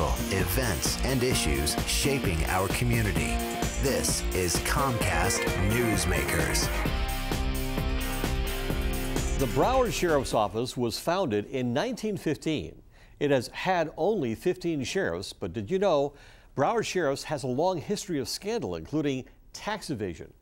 people, events, and issues shaping our community. This is Comcast Newsmakers. The Broward Sheriff's Office was founded in 1915. It has had only 15 sheriffs, but did you know Broward Sheriff's has a long history of scandal, including tax evasion,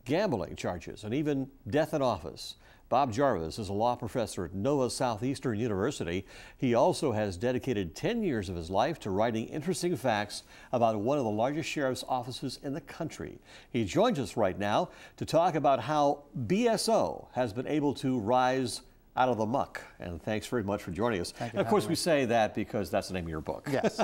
gambling charges, and even death in office. Bob Jarvis is a law professor at Nova Southeastern University. He also has dedicated 10 years of his life to writing interesting facts about one of the largest sheriff's offices in the country. He joins us right now to talk about how BSO has been able to rise out of the muck. And thanks very much for joining us. And of course, we say that because that's the name of your book. Yes.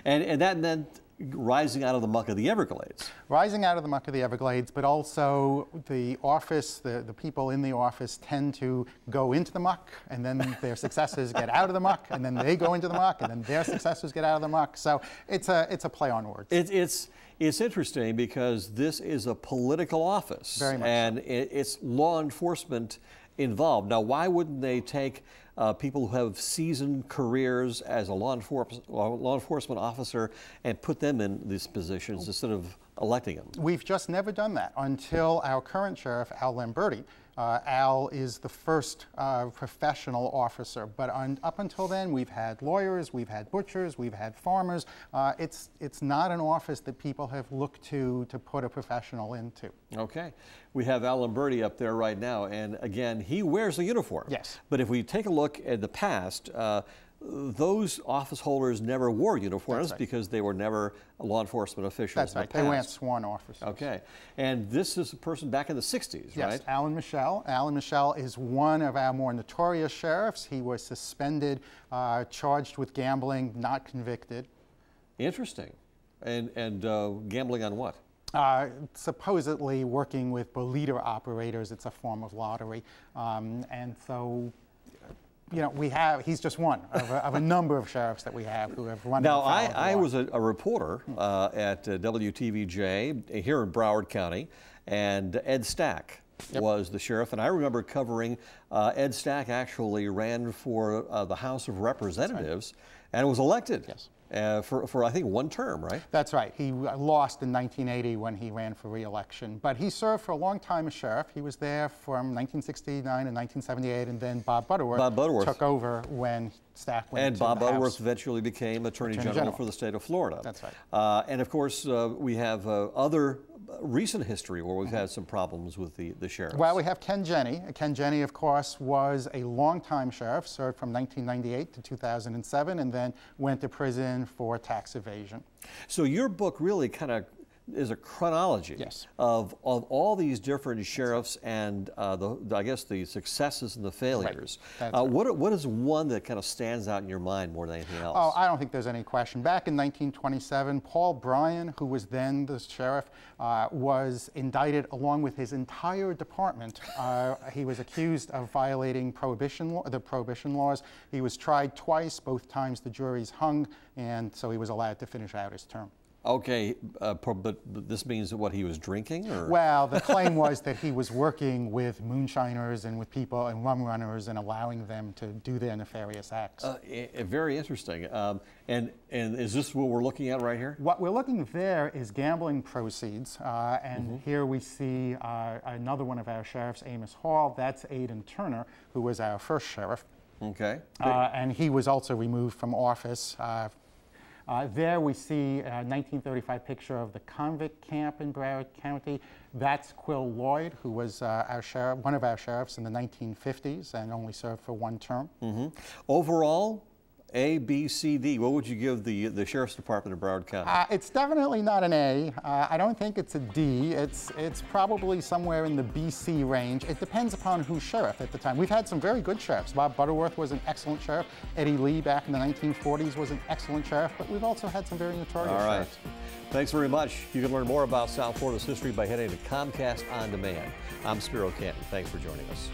and that meant rising out of the muck of the Everglades. Rising out of the muck of the Everglades, but also the office, the people in the office tend to go into the muck, and then their successors get out of the muck, and then they go into the muck, and then their successors get out of the muck. So it's a play on words. It's interesting because this is a political office. Very much and so. It's law enforcement involved. Now, why wouldn't they take people who have seasoned careers as a law enforcement officer and put them in these positions instead of electing them? We've just never done that until our current sheriff, Al Lamberti. Al is the first professional officer, but up until then, we've had lawyers, we've had butchers, we've had farmers. It's not an office that people have looked to put a professional into. Okay. We have Al Lamberti up there right now, and again, he wears a uniform. Yes. But if we take a look at the past, those office holders never wore uniforms because they were never law enforcement officials. That's right. They weren't sworn officers. Okay. And this is a person back in the 60s, yes, right? Alan Michel. Alan Michel is one of our more notorious sheriffs. He was suspended, charged with gambling, not convicted. Interesting. And gambling on what? Supposedly working with boliter operators. It's a form of lottery. And so, you know, he's just one of a number of sheriffs that we have who have run. Now, I was a reporter at WTVJ here in Broward County, and Ed Stack was the sheriff, and I remember covering Ed Stack actually ran for the House of Representatives and was elected. Yes. For I think one term, right? That's right. He lost in 1980 when he ran for re-election, but he served for a long time as sheriff. He was there from 1969 and 1978, and then Bob Butterworth took over when Stack went and to Bob the Butterworth House. Eventually became Attorney General for the state of Florida. That's right. And of course, we have other recent history where we've had some problems with the sheriffs. Well, we have Ken Jenney. Ken Jenney, of course, was a longtime sheriff, served from 1998 to 2007, and then went to prison for tax evasion. So your book really kind of is a chronology of all these different sheriffs and I guess the successes and the failures. Right. What is one that kind of stands out in your mind more than anything else? Oh, I don't think there's any question. Back in 1927, Paul Bryan, who was then the sheriff, was indicted along with his entire department. He was accused of violating the prohibition laws. He was tried twice. Both times the juries hung, and so he was allowed to finish out his term. Okay, but this means that what, he was drinking? Or? Well, the claim was that he was working with moonshiners and with people and rum runners and allowing them to do their nefarious acts. Very interesting. And is this what we're looking at right here? What we're looking there is gambling proceeds. And here we see another one of our sheriffs, Amos Hall. That's Aidan Turner, who was our first sheriff. Okay. And he was also removed from office. There we see a 1935 picture of the convict camp in Broward County. That's Quill Lloyd, who was our sheriff, one of our sheriffs in the 1950s and only served for one term. Overall, A, B, C, D, what would you give the Sheriff's Department of Broward County? It's definitely not an A. I don't think it's a D. It's probably somewhere in the B-C range. It depends upon who's sheriff at the time. We've had some very good sheriffs. Bob Butterworth was an excellent sheriff. Eddie Lee back in the 1940s was an excellent sheriff, but we've also had some very notorious sheriffs. Thanks very much. You can learn more about South Florida's history by heading to Comcast On Demand. I'm Spiro Canton. Thanks for joining us.